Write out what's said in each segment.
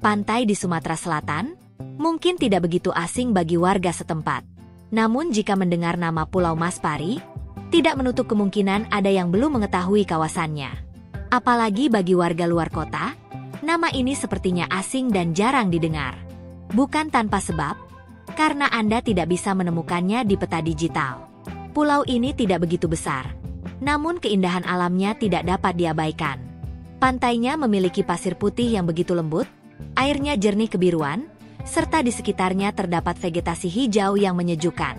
Pantai di Sumatera Selatan mungkin tidak begitu asing bagi warga setempat. Namun jika mendengar nama Pulau Maspari, tidak menutup kemungkinan ada yang belum mengetahui kawasannya. Apalagi bagi warga luar kota, nama ini sepertinya asing dan jarang didengar. Bukan tanpa sebab, karena Anda tidak bisa menemukannya di peta digital. Pulau ini tidak begitu besar, namun keindahan alamnya tidak dapat diabaikan. Pantainya memiliki pasir putih yang begitu lembut, airnya jernih kebiruan, serta di sekitarnya terdapat vegetasi hijau yang menyejukkan.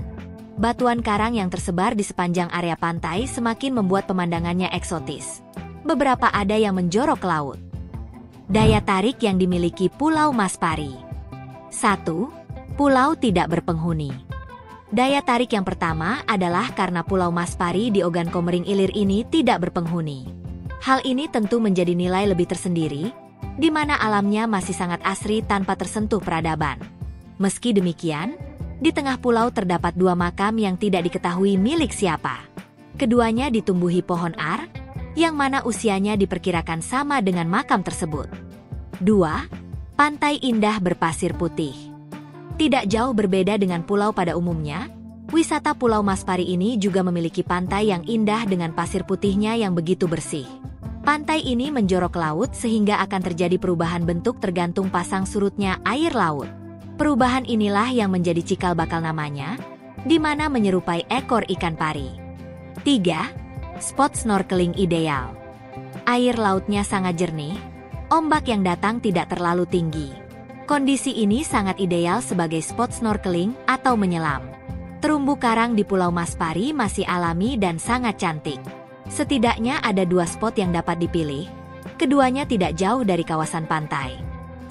Batuan karang yang tersebar di sepanjang area pantai semakin membuat pemandangannya eksotis. Beberapa ada yang menjorok ke laut. Daya tarik yang dimiliki Pulau Maspari. 1. Pulau tidak berpenghuni. Daya tarik yang pertama adalah karena Pulau Maspari di Ogan Komering Ilir ini tidak berpenghuni. Hal ini tentu menjadi nilai lebih tersendiri, di mana alamnya masih sangat asri tanpa tersentuh peradaban. Meski demikian, di tengah pulau terdapat 2 makam yang tidak diketahui milik siapa. Keduanya ditumbuhi pohon ar, yang mana usianya diperkirakan sama dengan makam tersebut. 2. Pantai indah berpasir putih. Tidak jauh berbeda dengan pulau pada umumnya, wisata Pulau Maspari ini juga memiliki pantai yang indah dengan pasir putihnya yang begitu bersih. Pantai ini menjorok ke laut sehingga akan terjadi perubahan bentuk tergantung pasang surutnya air laut. Perubahan inilah yang menjadi cikal bakal namanya, di mana menyerupai ekor ikan pari. 3. Spot snorkeling ideal. Air lautnya sangat jernih, ombak yang datang tidak terlalu tinggi. Kondisi ini sangat ideal sebagai spot snorkeling atau menyelam. Terumbu karang di Pulau Maspari masih alami dan sangat cantik. Setidaknya ada 2 spot yang dapat dipilih, keduanya tidak jauh dari kawasan pantai.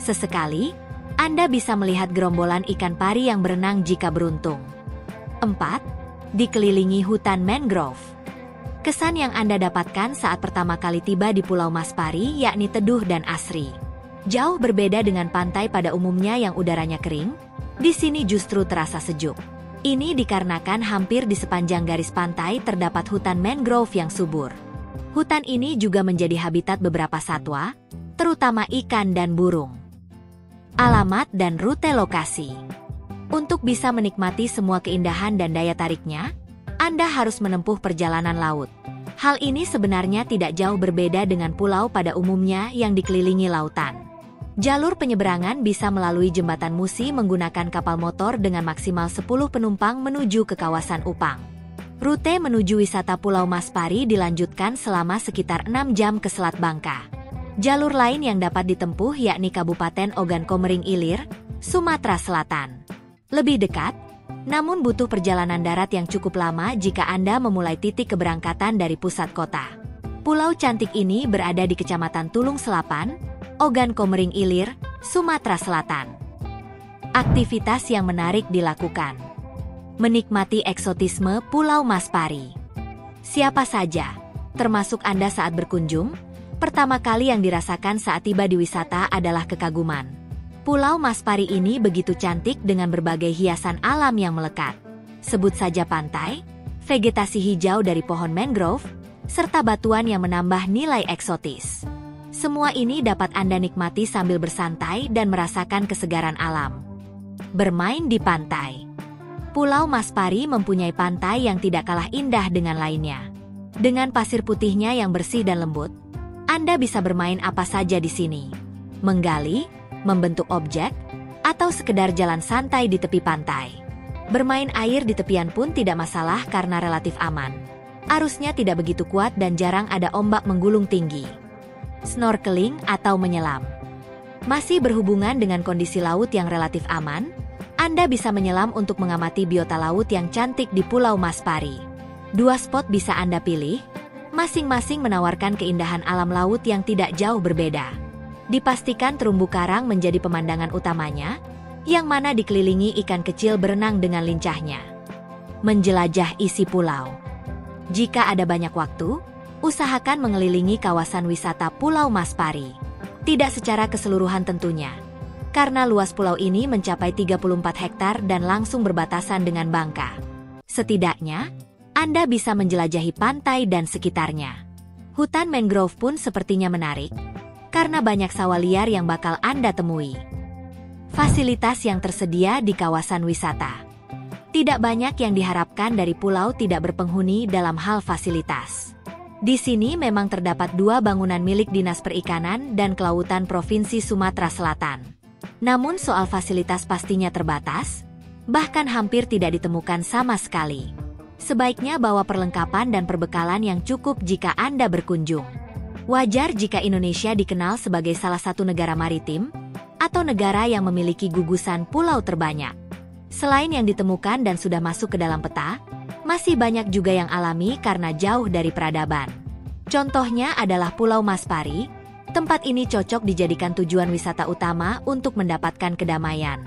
Sesekali, Anda bisa melihat gerombolan ikan pari yang berenang jika beruntung. 4. Dikelilingi hutan mangrove. Kesan yang Anda dapatkan saat pertama kali tiba di Pulau Maspari yakni teduh dan asri. Jauh berbeda dengan pantai pada umumnya yang udaranya kering, di sini justru terasa sejuk. Ini dikarenakan hampir di sepanjang garis pantai terdapat hutan mangrove yang subur. Hutan ini juga menjadi habitat beberapa satwa, terutama ikan dan burung. Alamat dan rute lokasi. Untuk bisa menikmati semua keindahan dan daya tariknya, Anda harus menempuh perjalanan laut. Hal ini sebenarnya tidak jauh berbeda dengan pulau pada umumnya yang dikelilingi lautan. Jalur penyeberangan bisa melalui Jembatan Musi menggunakan kapal motor dengan maksimal 10 penumpang menuju ke kawasan Upang. Rute menuju wisata Pulau Maspari dilanjutkan selama sekitar 6 jam ke Selat Bangka. Jalur lain yang dapat ditempuh yakni Kabupaten Ogan Komering Ilir, Sumatera Selatan. Lebih dekat, namun butuh perjalanan darat yang cukup lama jika Anda memulai titik keberangkatan dari pusat kota. Pulau cantik ini berada di Kecamatan Tulung Selapan, Ogan Komering Ilir, Sumatera Selatan. Aktivitas yang menarik dilakukan. Menikmati eksotisme Pulau Maspari. Siapa saja, termasuk Anda saat berkunjung, pertama kali yang dirasakan saat tiba di wisata adalah kekaguman. Pulau Maspari ini begitu cantik dengan berbagai hiasan alam yang melekat. Sebut saja pantai, vegetasi hijau dari pohon mangrove, serta batuan yang menambah nilai eksotis. Semua ini dapat Anda nikmati sambil bersantai dan merasakan kesegaran alam. Bermain di pantai. Pulau Maspari mempunyai pantai yang tidak kalah indah dengan lainnya. Dengan pasir putihnya yang bersih dan lembut, Anda bisa bermain apa saja di sini. Menggali, membentuk objek, atau sekedar jalan santai di tepi pantai. Bermain air di tepian pun tidak masalah karena relatif aman. Arusnya tidak begitu kuat dan jarang ada ombak menggulung tinggi. Snorkeling atau menyelam. Masih berhubungan dengan kondisi laut yang relatif aman, Anda bisa menyelam untuk mengamati biota laut yang cantik di Pulau Maspari. 2 spot bisa Anda pilih, masing-masing menawarkan keindahan alam laut yang tidak jauh berbeda. Dipastikan terumbu karang menjadi pemandangan utamanya, yang mana dikelilingi ikan kecil berenang dengan lincahnya. Menjelajah isi pulau. Jika ada banyak waktu, usahakan mengelilingi kawasan wisata Pulau Maspari. Tidak secara keseluruhan tentunya, karena luas pulau ini mencapai 34 hektar dan langsung berbatasan dengan Bangka. Setidaknya, Anda bisa menjelajahi pantai dan sekitarnya. Hutan mangrove pun sepertinya menarik, karena banyak sawah liar yang bakal Anda temui. Fasilitas yang tersedia di kawasan wisata. Tidak banyak yang diharapkan dari pulau tidak berpenghuni dalam hal fasilitas. Di sini memang terdapat 2 bangunan milik Dinas Perikanan dan Kelautan Provinsi Sumatera Selatan. Namun soal fasilitas pastinya terbatas, bahkan hampir tidak ditemukan sama sekali. Sebaiknya bawa perlengkapan dan perbekalan yang cukup jika Anda berkunjung. Wajar jika Indonesia dikenal sebagai salah satu negara maritim, atau negara yang memiliki gugusan pulau terbanyak. Selain yang ditemukan dan sudah masuk ke dalam peta, masih banyak juga yang alami karena jauh dari peradaban. Contohnya adalah Pulau Maspari. Tempat ini cocok dijadikan tujuan wisata utama untuk mendapatkan kedamaian.